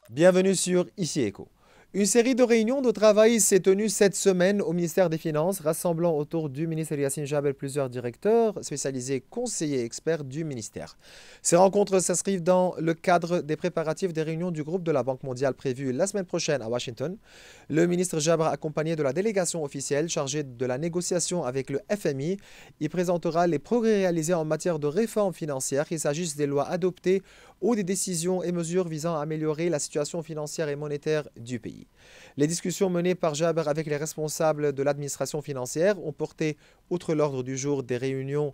Bienvenue sur Ici Éco. Une série de réunions de travail s'est tenue cette semaine au ministère des Finances, rassemblant autour du ministre Yassine Jabel plusieurs directeurs spécialisés, conseillers et experts du ministère. Ces rencontres s'inscrivent dans le cadre des préparatifs des réunions du groupe de la Banque mondiale prévues la semaine prochaine à Washington. Le ministre Jabra, accompagné de la délégation officielle chargée de la négociation avec le FMI, y présentera les progrès réalisés en matière de réforme financière, qu'il s'agisse des lois adoptées ou des décisions et mesures visant à améliorer la situation financière et monétaire du pays. Les discussions menées par Jaber avec les responsables de l'administration financière ont porté, outre l'ordre du jour des réunions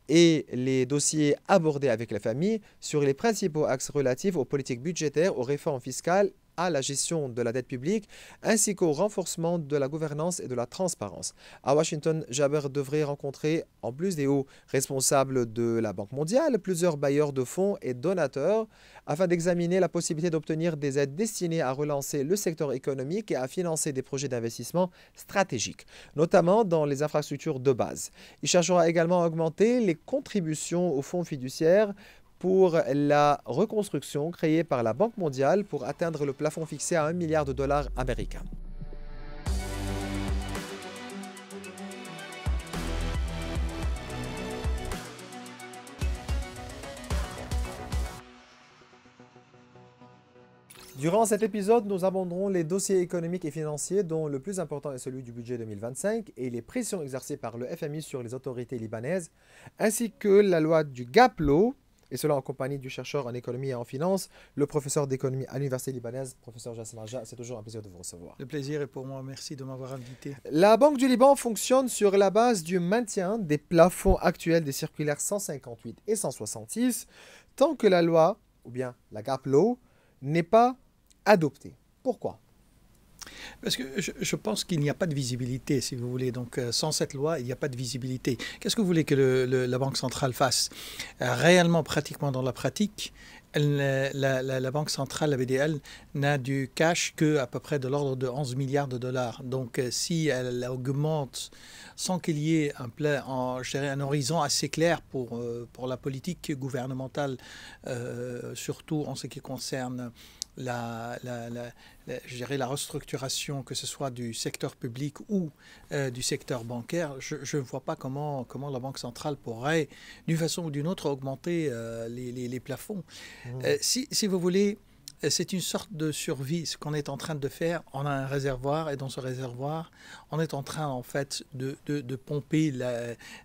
et les dossiers abordés avec la famille, sur les principaux axes relatifs aux politiques budgétaires, aux réformes fiscales, à la gestion de la dette publique, ainsi qu'au renforcement de la gouvernance et de la transparence. À Washington, Jaber devrait rencontrer, en plus des hauts responsables de la Banque mondiale, plusieurs bailleurs de fonds et donateurs, afin d'examiner la possibilité d'obtenir des aides destinées à relancer le secteur économique et à financer des projets d'investissement stratégiques, notamment dans les infrastructures de base. Il cherchera également à augmenter les contributions aux fonds fiduciaires pour la reconstruction créée par la Banque mondiale pour atteindre le plafond fixé à 1 milliard de dollars américains. Durant cet épisode, nous aborderons les dossiers économiques et financiers dont le plus important est celui du budget 2025 et les pressions exercées par le FMI sur les autorités libanaises, ainsi que la loi du Gap Law, et cela en compagnie du chercheur en économie et en finance, le professeur d'économie à l'université libanaise, professeur Jassim Arja. C'est toujours un plaisir de vous recevoir. Le plaisir est pour moi. Merci de m'avoir invité. La Banque du Liban fonctionne sur la base du maintien des plafonds actuels des circulaires 158 et 166 tant que la loi, ou bien la Gap Law, n'est pas adoptée. Pourquoi? Parce que je pense qu'il n'y a pas de visibilité, si vous voulez. Donc, sans cette loi, il n'y a pas de visibilité. Qu'est-ce que vous voulez que la Banque centrale fasse? Réellement, pratiquement dans la pratique, la Banque centrale, la BDL, n'a du cash qu'à peu près de l'ordre de 11 milliards de dollars. Donc, si elle augmente sans qu'il y ait un horizon assez clair pour la politique gouvernementale, surtout en ce qui concerne je dirais la restructuration, que ce soit du secteur public ou du secteur bancaire, je ne vois pas comment la Banque centrale pourrait, d'une façon ou d'une autre, augmenter les plafonds. Si vous voulez, c'est une sorte de survie. Ce qu'on est en train de faire, on a un réservoir, et dans ce réservoir, on est en train, en fait, de pomper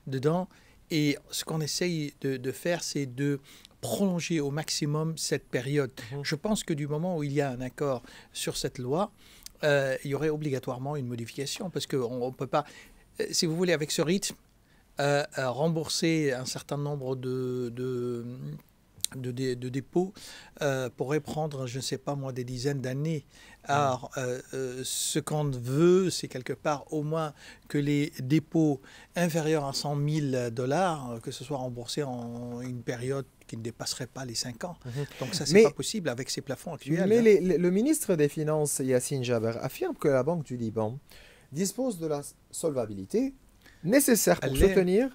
dedans. Et ce qu'on essaye de faire, c'est de prolonger au maximum cette période. Je pense que du moment où il y a un accord sur cette loi, il y aurait obligatoirement une modification, parce qu'on ne peut pas, si vous voulez, avec ce rythme, rembourser un certain nombre de dépôts pourrait prendre, je ne sais pas moi, des dizaines d'années. Alors, ce qu'on veut, c'est quelque part au moins que les dépôts inférieurs à 100 000 dollars, que ce soit remboursé en une période qui ne dépasserait pas les 5 ans. Donc ça, c'est pas possible avec ces plafonds actuels. Mais le ministre des Finances, Yassine Jaber, affirme que la Banque du Liban dispose de la solvabilité nécessaire pour soutenir...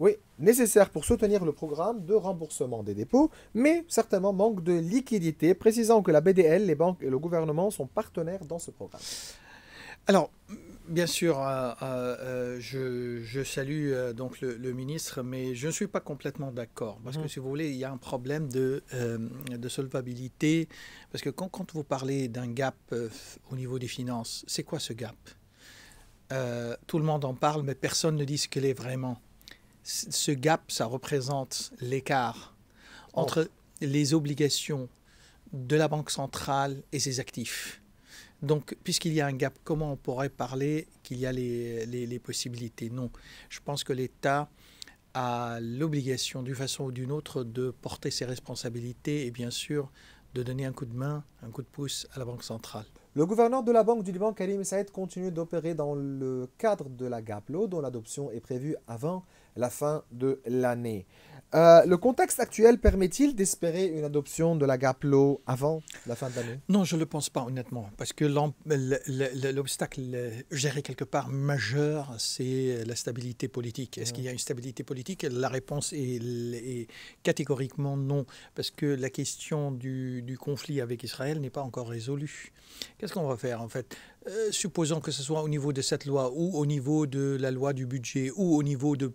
Oui, nécessaire pour soutenir le programme de remboursement des dépôts, mais certainement manque de liquidité, précisant que la BDL, les banques et le gouvernement sont partenaires dans ce programme. Alors, bien sûr, je salue donc le ministre, mais je ne suis pas complètement d'accord. Parce que, si vous voulez, il y a un problème de solvabilité. Parce que quand vous parlez d'un gap au niveau des finances, c'est quoi ce gap? Tout le monde en parle, mais personne ne dit ce qu'il est vraiment. Ce gap, ça représente l'écart entre les obligations de la Banque centrale et ses actifs. Donc, puisqu'il y a un gap, comment on pourrait parler qu'il y a les possibilités? Non. Je pense que l'État a l'obligation, d'une façon ou d'une autre, de porter ses responsabilités et bien sûr de donner un coup de main, un coup de pouce à la Banque centrale. Le gouverneur de la Banque du Liban, Karim Saïd, continue d'opérer dans le cadre de la GAPLO, dont l'adoption est prévue avant la fin de l'année. Le contexte actuel permet-il d'espérer une adoption de la GAPLO avant la fin de l'année? Non, je ne le pense pas honnêtement, parce que l'obstacle, je dirais quelque part majeur, c'est la stabilité politique. Est-ce qu'il y a une stabilité politique? La réponse est catégoriquement non, parce que la question du conflit avec Israël n'est pas encore résolue. Qu'est-ce qu'on va faire en fait? Supposons que ce soit au niveau de cette loi ou au niveau de la loi du budget ou au niveau de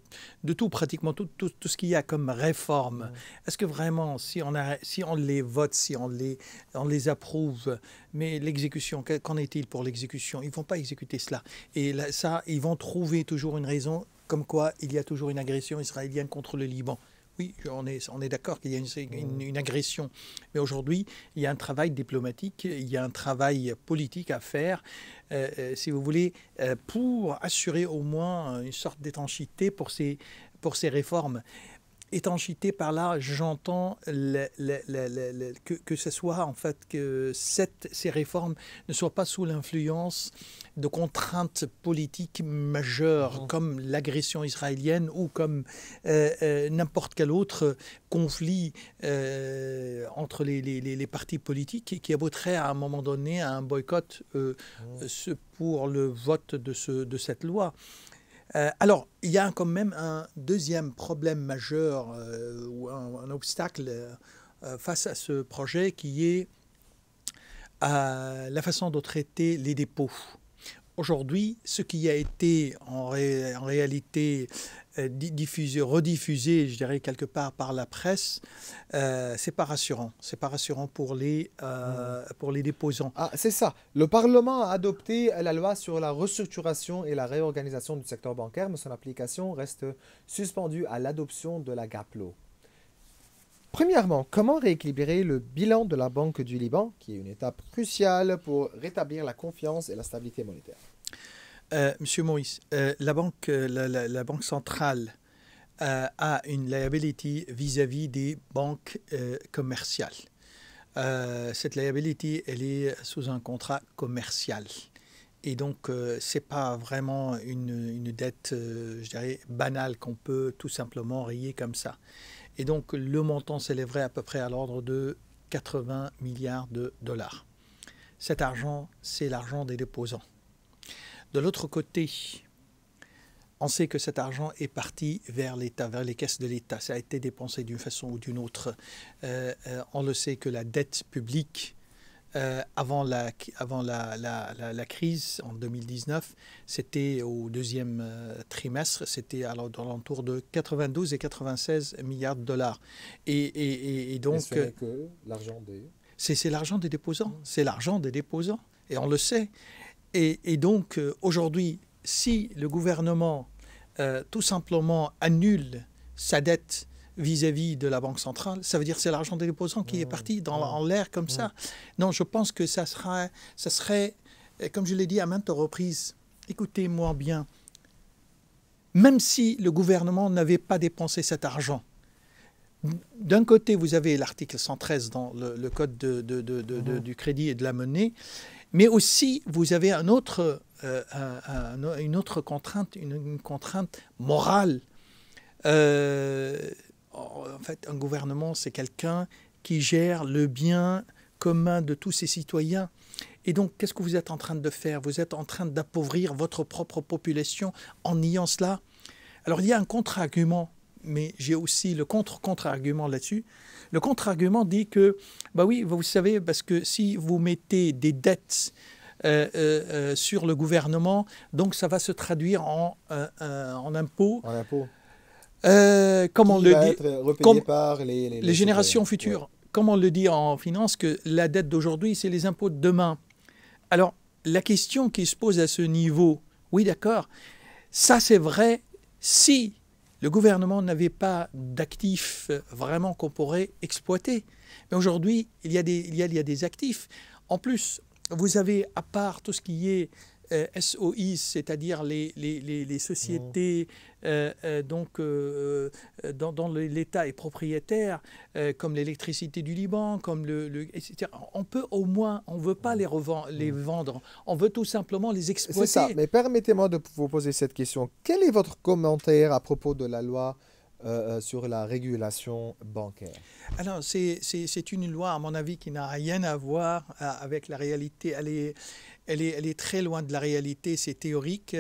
tout, pratiquement tout ce qu'il y a comme réforme. Est-ce que vraiment, si on les vote, si on les approuve, mais l'exécution, qu'en est-il pour l'exécution? Ils ne vont pas exécuter cela. Et là, ça, ils vont trouver toujours une raison comme quoi il y a toujours une agression israélienne contre le Liban. Oui, on est d'accord qu'il y a une agression. Mais aujourd'hui, il y a un travail diplomatique, il y a un travail politique à faire, si vous voulez, pour assurer au moins une sorte d'étanchéité pour ces réformes. Étanchéité, par là, j'entends que ce soit en fait que ces réformes ne soient pas sous l'influence de contraintes politiques majeures comme l'agression israélienne ou comme n'importe quel autre conflit entre les partis politiques qui abouterait à un moment donné à un boycott pour le vote de cette loi. Alors, il y a quand même un deuxième problème majeur ou un obstacle face à ce projet qui est la façon de traiter les dépôts. Aujourd'hui, ce qui a été en réalité rediffusé, je dirais quelque part par la presse, c'est pas rassurant. C'est pas rassurant pour les déposants. Ah, c'est ça. Le Parlement a adopté la loi sur la restructuration et la réorganisation du secteur bancaire, mais son application reste suspendue à l'adoption de la GAPLO. Premièrement, comment rééquilibrer le bilan de la Banque du Liban, qui est une étape cruciale pour rétablir la confiance et la stabilité monétaire? Monsieur Moïse, la banque centrale a une liability vis-à-vis des banques commerciales. Cette liability, elle est sous un contrat commercial. Et donc, ce n'est pas vraiment une dette, je dirais, banale qu'on peut tout simplement rayer comme ça. Et donc, le montant s'élèverait à peu près à l'ordre de 80 milliards de dollars. Cet argent, c'est l'argent des déposants. De l'autre côté, on sait que cet argent est parti vers l'État, vers les caisses de l'État. Ça a été dépensé d'une façon ou d'une autre. On le sait que la dette publique, avant la crise en 2019, c'était au deuxième trimestre, c'était à l'entour de 92 et 96 milliards de dollars. Et donc, c'est que l'argent des... C'est l'argent des déposants. C'est l'argent des déposants. Et on le sait. Et donc, aujourd'hui, si le gouvernement tout simplement annule sa dette vis-à-vis de la Banque centrale, ça veut dire que c'est l'argent des déposants qui est parti en l'air comme ça. Non, je pense que ça serait, comme je l'ai dit à maintes reprises, écoutez-moi bien, même si le gouvernement n'avait pas dépensé cet argent, d'un côté, vous avez l'article 113 dans le code du crédit et de la monnaie, mais aussi, vous avez une autre contrainte, une contrainte morale. En fait, un gouvernement, c'est quelqu'un qui gère le bien commun de tous ses citoyens. Et donc, qu'est-ce que vous êtes en train de faire? Vous êtes en train d'appauvrir votre propre population en niant cela. Alors, il y a un contre-argument, mais j'ai aussi le contre-argument là-dessus. Le contre-argument dit que, bah oui, vous savez, parce que si vous mettez des dettes sur le gouvernement, donc ça va se traduire en impôts. En impôts. Comme on le dit, être repayé par les générations futures. Ouais. Comme on le dit en finance, que la dette d'aujourd'hui, c'est les impôts de demain. Alors, la question qui se pose à ce niveau, oui, d'accord, ça c'est vrai si le gouvernement n'avait pas d'actifs vraiment qu'on pourrait exploiter. Mais aujourd'hui, il y a des actifs. En plus, vous avez, à part tout ce qui est SOI, c'est-à-dire les sociétés dont l'État est propriétaire, comme l'électricité du Liban, comme etc. On peut au moins, on ne veut pas les vendre, on veut tout simplement les exploiter. C'est ça, mais permettez-moi de vous poser cette question. Quel est votre commentaire à propos de la loi sur la régulation bancaire? Alors, c'est une loi, à mon avis, qui n'a rien à voir avec la réalité. Elle est très loin de la réalité, c'est théorique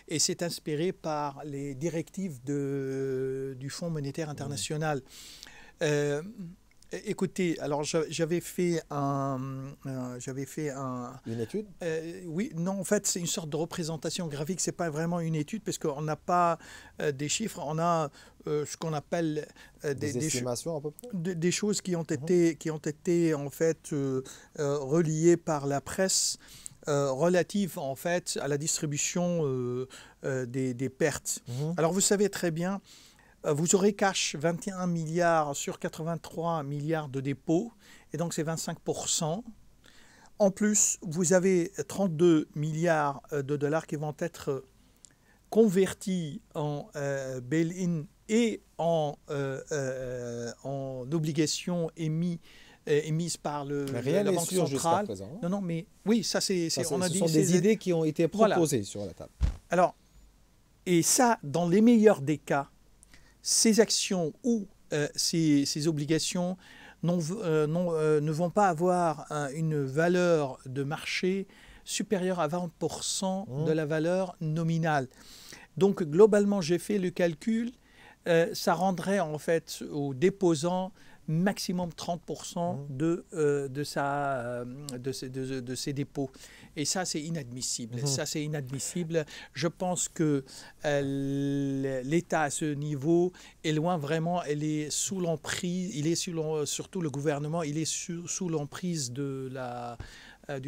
et c'est inspiré par les directives du Fonds monétaire international. Écoutez, alors j'avais fait Une étude? Oui, non, en fait, c'est une sorte de représentation graphique. C'est pas vraiment une étude parce qu'on n'a pas des chiffres. On a ce qu'on appelle des estimations à peu près? Des choses qui ont été en fait reliées par la presse. Relative en fait à la distribution des pertes. Alors vous savez très bien, vous aurez cash 21 milliards sur 83 milliards de dépôts, et donc c'est 25%. En plus, vous avez 32 milliards de dollars qui vont être convertis en bail-in et en obligations émises par la Banque centrale. Présent, non, mais oui, ça c'est on a dit, ce sont des idées qui ont été proposées sur la table. Alors, et ça, dans les meilleurs des cas, ces actions ou ces obligations ne vont pas avoir une valeur de marché supérieure à 20% de la valeur nominale. Donc, globalement, j'ai fait le calcul, ça rendrait en fait aux déposants maximum 30% de ses dépôts. Et ça, c'est inadmissible. Ça, c'est inadmissible. Je pense que l'État à ce niveau est loin vraiment. Elle est sous l'emprise, surtout le gouvernement, il est sous l'emprise du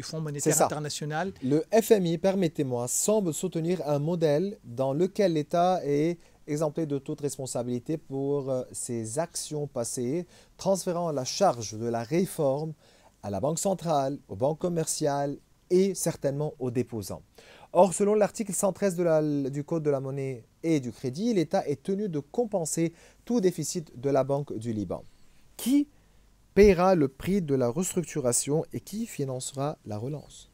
Fonds monétaire international. Le FMI, permettez-moi, semble soutenir un modèle dans lequel l'État est exempté de toute responsabilité pour ses actions passées, transférant la charge de la réforme à la Banque centrale, aux banques commerciales et certainement aux déposants. Or, selon l'article 113 du Code de la monnaie et du crédit, l'État est tenu de compenser tout déficit de la Banque du Liban. Qui paiera le prix de la restructuration et qui financera la relance?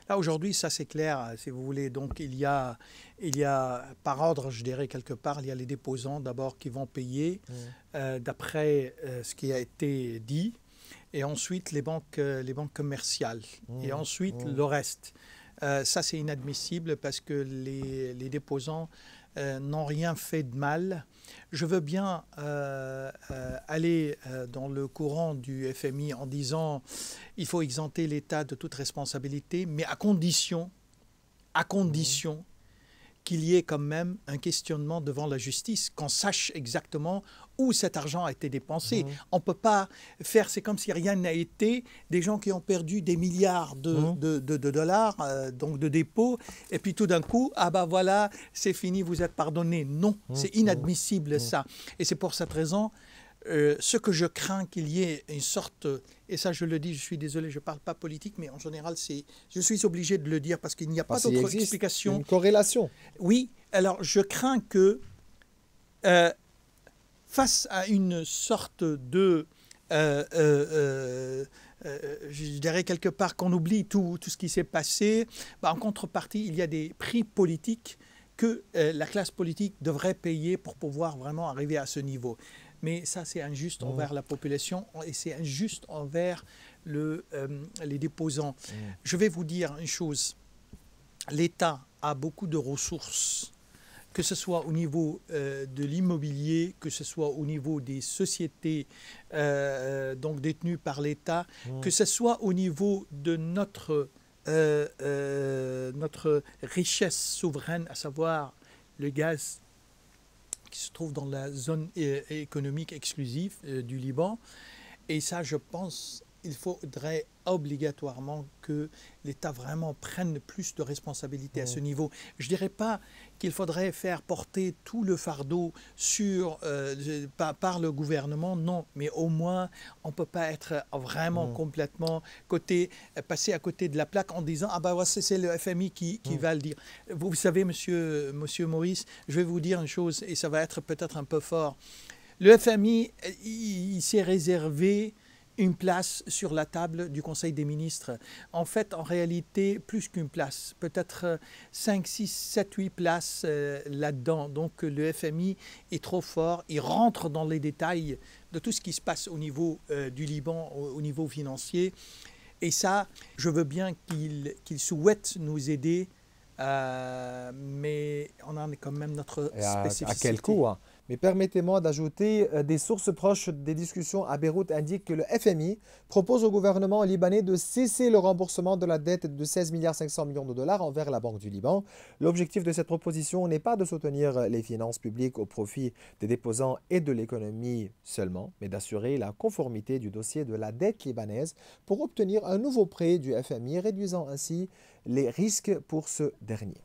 Là, aujourd'hui, ça c'est clair, si vous voulez. Donc, il y a, par ordre, je dirais, quelque part, il y a les déposants d'abord qui vont payer d'après ce qui a été dit, et ensuite les banques commerciales, et ensuite le reste. Ça, c'est inadmissible parce que les déposants n'ont rien fait de mal. Je veux bien aller dans le courant du FMI en disant il faut exempter l'État de toute responsabilité, mais à condition qu'il y ait quand même un questionnement devant la justice, qu'on sache exactement où cet argent a été dépensé. On ne peut pas faire, c'est comme si rien n'a été, des gens qui ont perdu des milliards de dollars, donc de dépôts, et puis tout d'un coup, ah ben voilà, c'est fini, vous êtes pardonné. Non, c'est inadmissible ça. Et c'est pour cette raison, ce que je crains qu'il y ait une sorte, et ça je le dis, je suis désolé, je ne parle pas politique, mais en général, je suis obligé de le dire parce qu'il n'y a pas d'autre explication. Une corrélation. Oui, alors je crains que face à une sorte de, je dirais quelque part qu'on oublie tout ce qui s'est passé, en contrepartie, il y a des prix politiques que la classe politique devrait payer pour pouvoir vraiment arriver à ce niveau. Mais ça, c'est injuste envers la population et c'est injuste envers les déposants. Je vais vous dire une chose. L'État a beaucoup de ressources, que ce soit au niveau de l'immobilier, que ce soit au niveau des sociétés donc détenues par l'État, que ce soit au niveau de notre richesse souveraine, à savoir le gaz qui se trouve dans la zone économique exclusive du Liban. Et ça, je pense, il faudrait obligatoirement que l'État vraiment prenne plus de responsabilités à ce niveau. Je ne dirais pas qu'il faudrait faire porter tout le fardeau par le gouvernement, non, mais au moins on ne peut pas être vraiment complètement passer à côté de la plaque en disant « Ah ben c'est le FMI qui va le dire ». Vous savez, monsieur Maurice, je vais vous dire une chose, et ça va être peut-être un peu fort. Le FMI, il s'est réservé une place sur la table du Conseil des ministres. En fait, en réalité, plus qu'une place, peut-être 5, 6, 7, 8 places là-dedans. Donc le FMI est trop fort, il rentre dans les détails de tout ce qui se passe au niveau du Liban, au niveau financier. Et ça, je veux bien qu'il souhaite nous aider, mais on en est quand même notre spécificité. À quel coût, hein? Mais permettez-moi d'ajouter, des sources proches des discussions à Beyrouth indiquent que le FMI propose au gouvernement libanais de cesser le remboursement de la dette de 16,5 milliards de dollars envers la Banque du Liban. L'objectif de cette proposition n'est pas de soutenir les finances publiques au profit des déposants et de l'économie seulement, mais d'assurer la conformité du dossier de la dette libanaise pour obtenir un nouveau prêt du FMI, réduisant ainsi les risques pour ce dernier.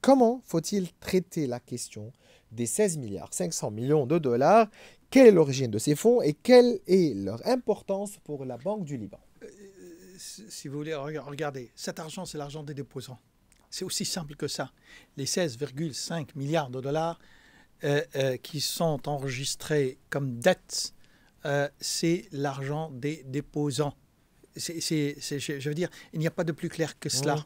Comment faut-il traiter la question des 16,5 milliards de dollars? Quelle est l'origine de ces fonds et quelle est leur importance pour la Banque du Liban? Si vous voulez, regardez, cet argent, c'est l'argent des déposants. C'est aussi simple que ça. Les 16,5 milliards de dollars qui sont enregistrés comme dette, c'est l'argent des déposants. Je veux dire, il n'y a pas de plus clair que cela.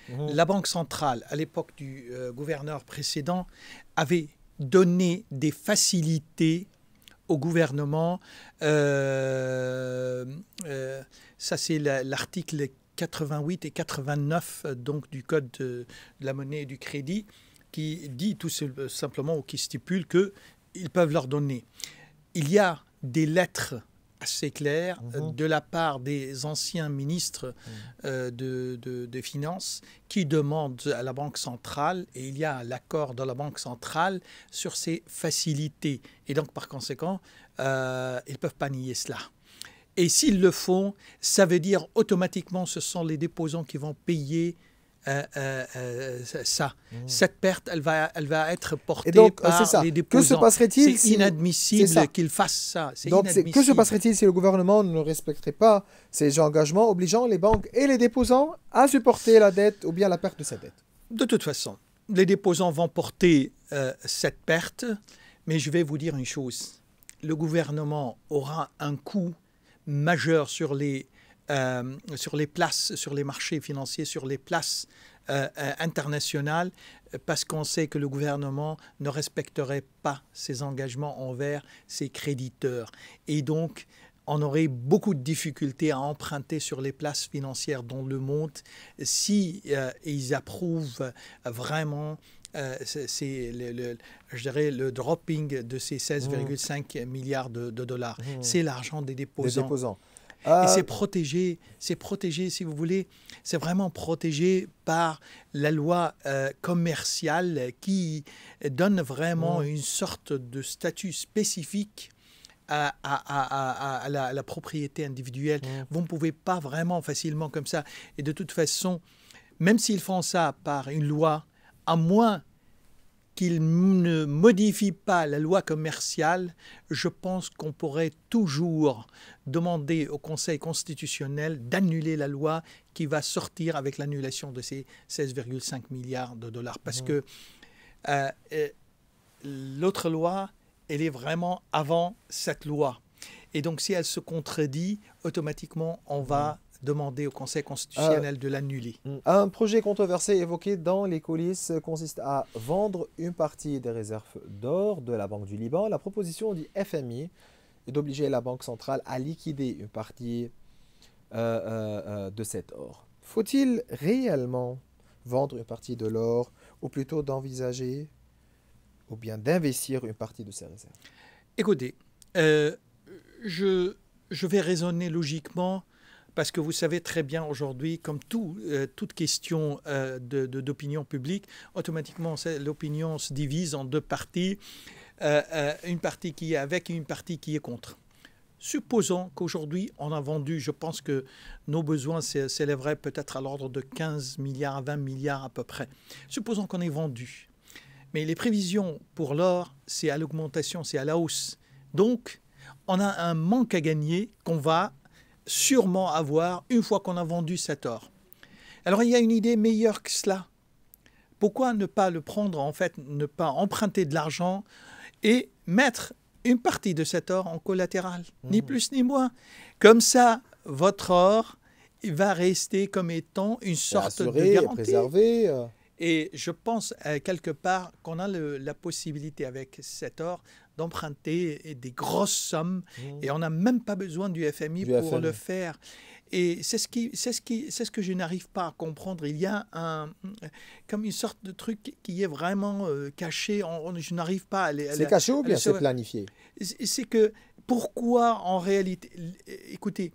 La Banque centrale, à l'époque du gouverneur précédent, avait donné des facilités au gouvernement. Ça, c'est l'article 88 et 89 donc, du Code de la monnaie et du crédit qui dit tout simplement ou qui stipule qu'ils peuvent leur donner. Il y a des lettres assez clair de la part des anciens ministres des Finances qui demandent à la Banque centrale, et il y a l'accord de la Banque centrale sur ces facilités. Et donc, par conséquent, ils ne peuvent pas nier cela. Et s'ils le font, ça veut dire automatiquement ce sont les déposants qui vont payer ça. Cette perte, elle va être portée par les déposants. Que se passerait-il C'est inadmissible qu'ils fassent ça. Donc, que se passerait-il si le gouvernement ne respecterait pas ces engagements obligeant les banques et les déposants à supporter la dette ou bien la perte de cette dette? De toute façon, les déposants vont porter cette perte, mais je vais vous dire une chose. Le gouvernement aura un coût majeur sur les places, sur les marchés financiers, sur les places internationales, parce qu'on sait que le gouvernement ne respecterait pas ses engagements envers ses créditeurs. Et donc, on aurait beaucoup de difficultés à emprunter sur les places financières dans le monde si ils approuvent vraiment je dirais le dropping de ces 16,5 milliards de dollars. C'est l'argent des déposants. Et c'est protégé, si vous voulez, c'est vraiment protégé par la loi commerciale qui donne vraiment une sorte de statut spécifique à la propriété individuelle. Vous ne pouvez pas vraiment facilement comme ça. Et de toute façon, même s'ils font ça par une loi, à moins qu'ils ne modifient pas la loi commerciale, je pense qu'on pourrait toujours demander au Conseil constitutionnel d'annuler la loi qui va sortir avec l'annulation de ces 16,5 milliards de dollars. Parce que l'autre loi, elle est vraiment avant cette loi. Et donc, si elle se contredit, automatiquement, on va demander au Conseil constitutionnel de l'annuler. Un projet controversé évoqué dans les coulisses consiste à vendre une partie des réserves d'or de la Banque du Liban. La proposition du FMI est d'obliger la Banque centrale à liquider une partie de cet or. Faut-il réellement vendre une partie de l'or, ou plutôt d'envisager ou bien d'investir une partie de ces réserves? Écoutez, je vais raisonner logiquement. Parce que vous savez très bien aujourd'hui, comme toute question d'opinion publique, automatiquement l'opinion se divise en deux parties, une partie qui est avec et une partie qui est contre. supposons qu'aujourd'hui, on a vendu, je pense que nos besoins s'élèveraient peut-être à l'ordre de 15 milliards à 20 milliards à peu près. Supposons qu'on ait vendu. Mais les prévisions pour l'or, c'est à l'augmentation, c'est à la hausse. Donc, on a un manque à gagner qu'on va sûrement avoir une fois qu'on a vendu cet or. Alors, il y a une idée meilleure que cela. Pourquoi ne pas le prendre, en fait, ne pas emprunter de l'argent et mettre une partie de cet or en collatéral, ni plus ni moins. Comme ça, votre or, il va rester comme étant une sorte de garantie. Préservé. Et je pense quelque part qu'on a la possibilité avec cet or d'emprunter des grosses sommes et on n'a même pas besoin du FMI pour le faire. Et c'est ce que je n'arrive pas à comprendre. Il y a comme une sorte de truc qui est vraiment caché. Je n'arrive pas à c'est caché ou bien c'est planifié? C'est que pourquoi en réalité, écoutez,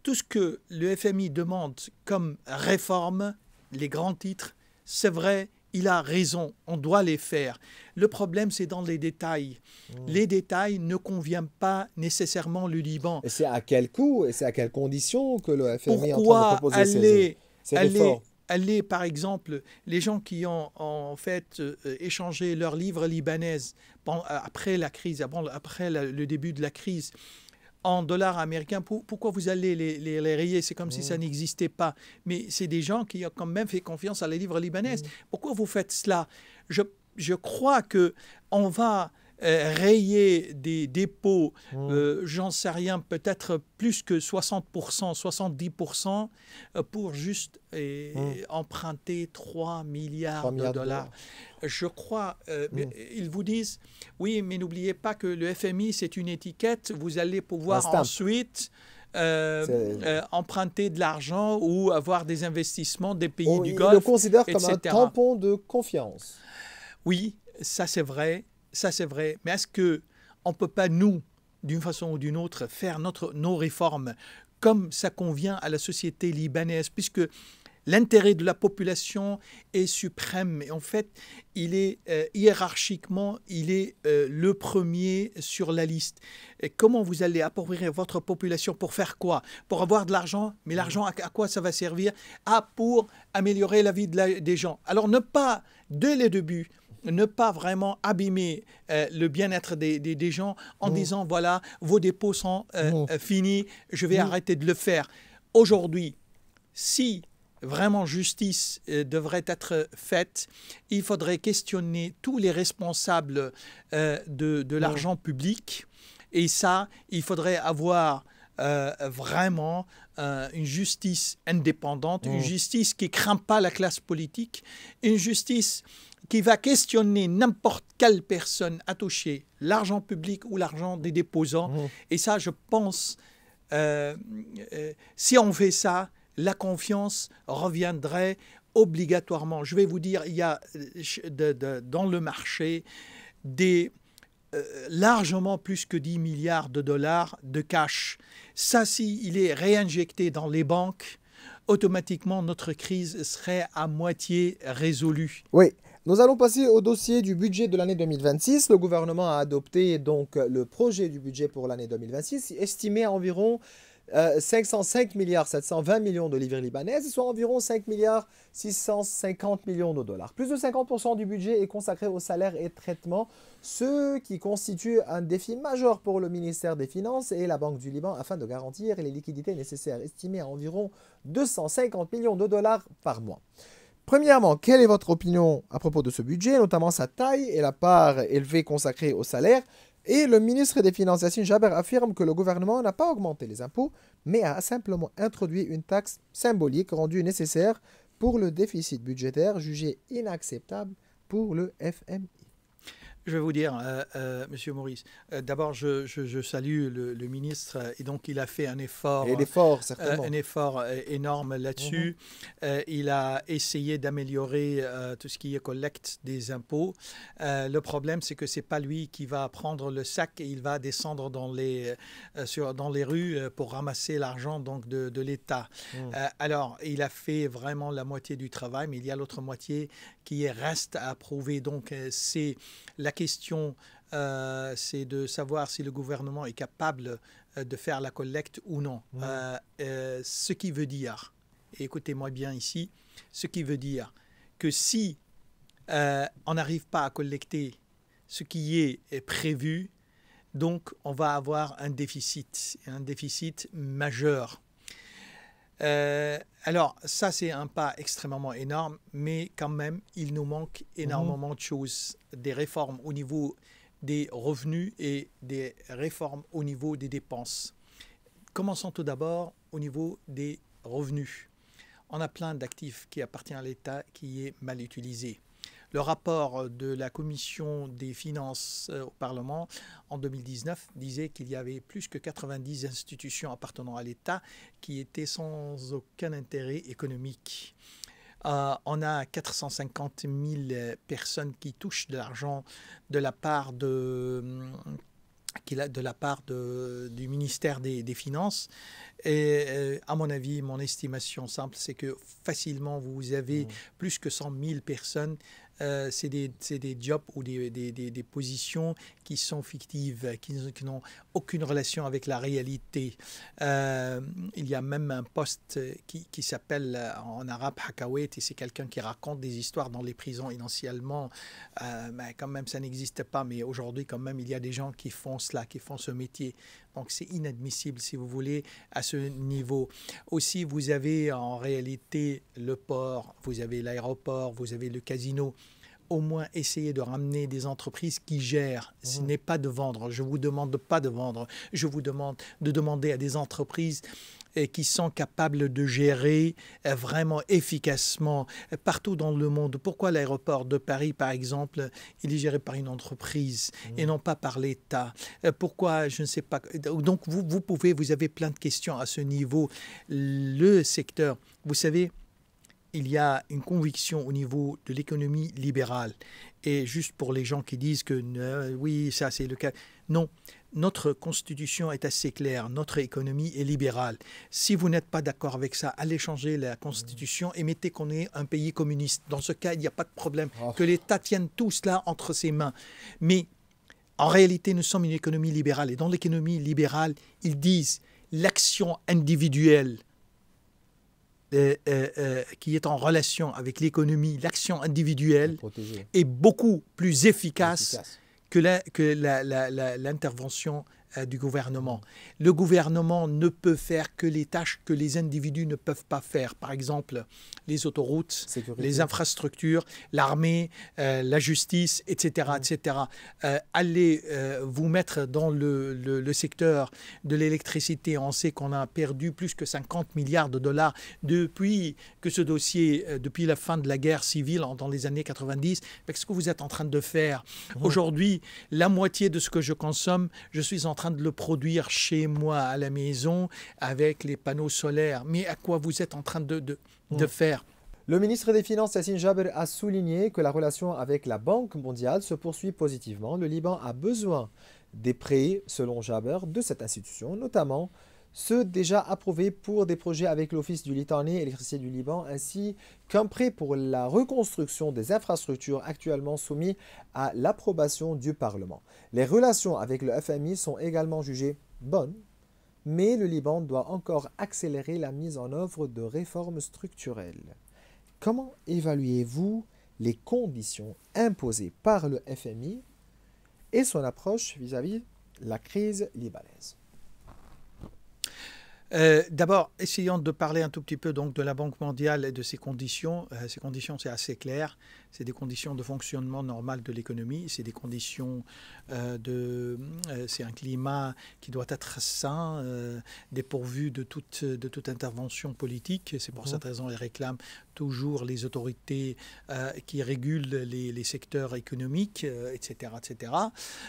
tout ce que le FMI demande comme réforme, les grands titres, c'est vrai, il a raison, on doit les faire. Le problème, c'est dans les détails. Les détails ne conviennent pas nécessairement le Liban. Et c'est à quel coût et c'est à quelles conditions que le FMI est en train de proposer ces réformes? Aller, par exemple, les gens qui ont en fait échangé leurs livres libanaises après la crise, après le début de la crise, en dollars américains, pourquoi vous allez les rayer? C'est comme si ça n'existait pas. Mais c'est des gens qui ont quand même fait confiance à les livres libanaises. Pourquoi vous faites cela? Je crois qu'on va rayer des dépôts, j'en sais rien, peut-être plus que 60%, 70% pour juste emprunter 3 milliards de dollars. Je crois, ils vous disent, oui, mais n'oubliez pas que le FMI, c'est une étiquette, vous allez pouvoir ensuite emprunter de l'argent ou avoir des investissements des pays du Golfe, ils le considèrent comme etc. un tampon de confiance. Oui, ça c'est vrai. Ça, c'est vrai. Mais est-ce qu'on ne peut pas, nous, d'une façon ou d'une autre, faire nos réformes comme ça convient à la société libanaise, puisque l'intérêt de la population est suprême. Et en fait, il est hiérarchiquement, il est le premier sur la liste. Et comment vous allez appauvrir votre population pour faire quoi? Pour avoir de l'argent? Mais l'argent, à quoi ça va servir? Pour améliorer la vie des gens. Alors, ne pas, dès le début, ne pas vraiment abîmer le bien-être des gens en disant, voilà, vos dépôts sont finis, je vais arrêter de le faire. Aujourd'hui, si vraiment justice devrait être faite, il faudrait questionner tous les responsables de l'argent public. Et ça, il faudrait avoir vraiment une justice indépendante, une justice qui ne craint pas la classe politique, une justice qui va questionner n'importe quelle personne à toucher l'argent public ou l'argent des déposants. Et ça, je pense, si on fait ça, la confiance reviendrait obligatoirement. Je vais vous dire, il y a dans le marché largement plus que 10 milliards de dollars de cash. Ça, s'il est réinjecté dans les banques, automatiquement, notre crise serait à moitié résolue. Oui. Nous allons passer au dossier du budget de l'année 2026. Le gouvernement a adopté donc le projet du budget pour l'année 2026, estimé à environ 505 milliards 720 millions de livres libanaises, soit environ 5 milliards 650 millions de dollars. Plus de 50% du budget est consacré aux salaires et traitements, ce qui constitue un défi majeur pour le ministère des Finances et la Banque du Liban afin de garantir les liquidités nécessaires, estimées à environ 250 millions de dollars par mois. Premièrement, quelle est votre opinion à propos de ce budget, notamment sa taille et la part élevée consacrée aux salaires? Et le ministre des Finances, Yassine Jaber, affirme que le gouvernement n'a pas augmenté les impôts, mais a simplement introduit une taxe symbolique rendue nécessaire pour le déficit budgétaire jugé inacceptable pour le FMI. Je vais vous dire, Monsieur Maurice, d'abord, je salue le ministre, et donc il a fait un effort, certainement. Un effort énorme là-dessus. Il a essayé d'améliorer tout ce qui est collecte des impôts. Le problème, c'est que c'est pas lui qui va prendre le sac et il va descendre dans les rues pour ramasser l'argent donc de l'État. Alors, il a fait vraiment la moitié du travail, mais il y a l'autre moitié qui reste à prouver. Donc, c'est la question, c'est de savoir si le gouvernement est capable de faire la collecte ou non. Ce qui veut dire, et écoutez-moi bien ici, ce qui veut dire que si on n'arrive pas à collecter ce qui est prévu, donc on va avoir un déficit majeur. Alors, ça, c'est un pas extrêmement énorme, mais quand même, il nous manque énormément de choses, des réformes au niveau des revenus et des réformes au niveau des dépenses. Commençons tout d'abord au niveau des revenus. On a plein d'actifs qui appartiennent à l'État qui est mal utilisé. Le rapport de la Commission des finances au Parlement en 2019 disait qu'il y avait plus que 90 institutions appartenant à l'État qui étaient sans aucun intérêt économique. On a 450 000 personnes qui touchent de l'argent de la part du ministère des Finances. Et à mon avis, mon estimation simple, c'est que facilement, vous avez plus que 100 000 personnes. C'est des jobs ou des positions qui sont fictives, qui n'ont aucune relation avec la réalité. Il y a même un poste qui s'appelle en arabe Hakawet, et c'est quelqu'un qui raconte des histoires dans les prisons. Initialement, quand même, ça n'existe pas, mais aujourd'hui, quand même, il y a des gens qui font cela, qui font ce métier. Donc, c'est inadmissible, si vous voulez, à ce niveau. Aussi, vous avez en réalité le port, vous avez l'aéroport, vous avez le casino. Au moins, essayez de ramener des entreprises qui gèrent. Ce n'est pas de vendre. Je ne vous demande pas de vendre. Je vous demande de demander à des entreprises qui sont capables de gérer vraiment efficacement partout dans le monde. Pourquoi l'aéroport de Paris, par exemple, il est géré par une entreprise et non pas par l'État? Pourquoi, je ne sais pas. Donc, vous avez plein de questions à ce niveau. Le secteur, vous savez, il y a une conviction au niveau de l'économie libérale. Et juste pour les gens qui disent que oui, ça c'est le cas. Non, notre constitution est assez claire. Notre économie est libérale. Si vous n'êtes pas d'accord avec ça, allez changer la constitution et mettez qu'on est un pays communiste. Dans ce cas, il n'y a pas de problème. Que l'État tienne tout cela entre ses mains. Mais en réalité, nous sommes une économie libérale. Et dans l'économie libérale, ils disent l'action individuelle qui est en relation avec l'économie, l'action individuelle est beaucoup plus efficace que l'intervention du gouvernement. Le gouvernement ne peut faire que les tâches que les individus ne peuvent pas faire. Par exemple, les autoroutes, les infrastructures, l'armée, la justice, etc. etc. Allez vous mettre dans le secteur de l'électricité. On sait qu'on a perdu plus que 50 milliards de dollars depuis que ce dossier, depuis la fin de la guerre civile dans les années 90. Qu'est-ce que vous êtes en train de faire? Aujourd'hui, la moitié de ce que je consomme, je suis en train de le produire chez moi à la maison avec les panneaux solaires. Mais à quoi vous êtes en train de faire? Le ministre des Finances, Yassine Jaber, a souligné que la relation avec la Banque mondiale se poursuit positivement. Le Liban a besoin des prêts, selon Jaber, de cette institution, notamment ceux déjà approuvés pour des projets avec l'Office du Litanie et l'électricité du Liban, ainsi qu'un prêt pour la reconstruction des infrastructures actuellement soumis à l'approbation du Parlement. Les relations avec le FMI sont également jugées bonnes, mais le Liban doit encore accélérer la mise en œuvre de réformes structurelles. Comment évaluez-vous les conditions imposées par le FMI et son approche vis-à-vis de la crise libanaise? D'abord, essayons de parler un tout petit peu donc de la Banque mondiale et de ses conditions. Ces conditions, c'est assez clair. C'est des conditions de fonctionnement normal de l'économie. C'est des conditions c'est un climat qui doit être sain, dépourvu de toute intervention politique. C'est pour cette raison qu'ils réclament toujours les autorités qui régulent les secteurs économiques, etc., etc.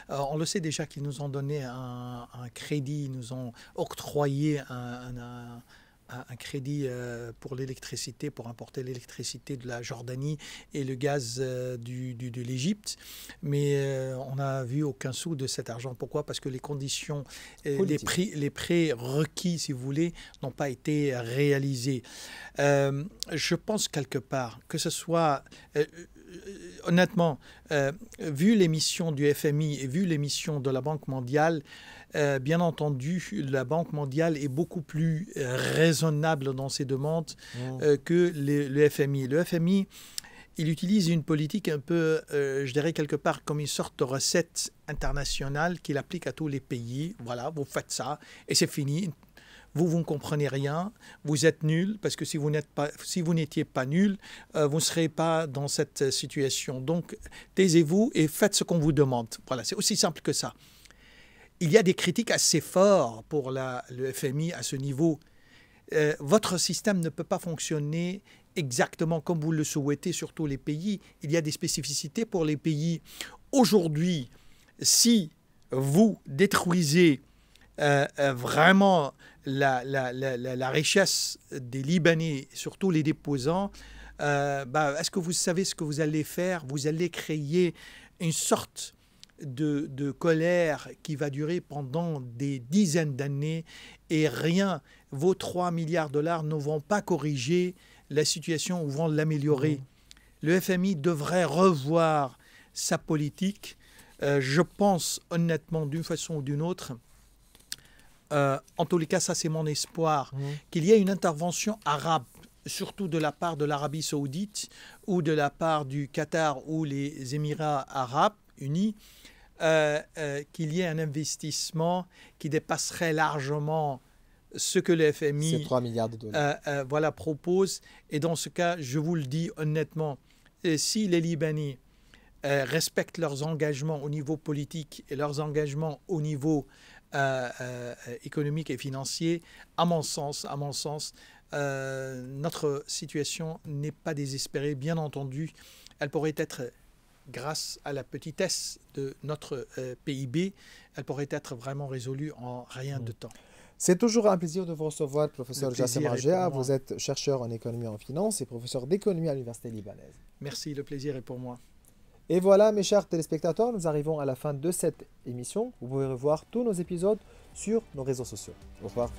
On le sait déjà qu'ils nous ont donné un crédit, ils nous ont octroyé un crédit pour l'électricité, pour importer l'électricité de la Jordanie et le gaz de l'Égypte. Mais on n'a vu aucun sou de cet argent. Pourquoi? Parce que les conditions, les prêts requis, si vous voulez, n'ont pas été réalisés. Je pense quelque part que ce soit... honnêtement, vu l'émission du FMI et vu l'émission de la Banque mondiale, bien entendu, la Banque mondiale est beaucoup plus raisonnable dans ses demandes que le FMI. Le FMI, il utilise une politique un peu, je dirais quelque part, comme une sorte de recette internationale qu'il applique à tous les pays. Voilà, vous faites ça et c'est fini. Vous ne comprenez rien, vous êtes nul, parce que si vous n'étiez pas nul, vous ne serez pas dans cette situation. Donc, taisez-vous et faites ce qu'on vous demande. Voilà, c'est aussi simple que ça. Il y a des critiques assez fortes pour le FMI à ce niveau. Votre système ne peut pas fonctionner exactement comme vous le souhaitez sur tous les pays. Il y a des spécificités pour les pays. Aujourd'hui, si vous détruisez vraiment la richesse des Libanais, surtout les déposants, est-ce que vous savez ce que vous allez faire? Vous allez créer une sorte de colère qui va durer pendant des dizaines d'années et rien, vos 3 milliards de dollars ne vont pas corriger la situation ou vont l'améliorer. Le FMI devrait revoir sa politique. Je pense honnêtement, d'une façon ou d'une autre, en tous les cas, ça c'est mon espoir, qu'il y ait une intervention arabe, surtout de la part de l'Arabie saoudite ou de la part du Qatar ou les Émirats arabes unis, qu'il y ait un investissement qui dépasserait largement ce que le FMI c'est 3 milliards de dollars. Propose. Et dans ce cas, je vous le dis honnêtement, si les Libanais respectent leurs engagements au niveau politique et leurs engagements au niveau économique et financier, à mon sens, notre situation n'est pas désespérée. Bien entendu, elle pourrait être, grâce à la petitesse de notre PIB, elle pourrait être vraiment résolue en rien de temps. C'est toujours un plaisir de vous recevoir, professeur Jassem Rajea. Vous êtes chercheur en économie et en finance et professeur d'économie à l'Université libanaise. Merci, le plaisir est pour moi. Et voilà, mes chers téléspectateurs, nous arrivons à la fin de cette émission. Vous pouvez revoir tous nos épisodes sur nos réseaux sociaux. Au revoir.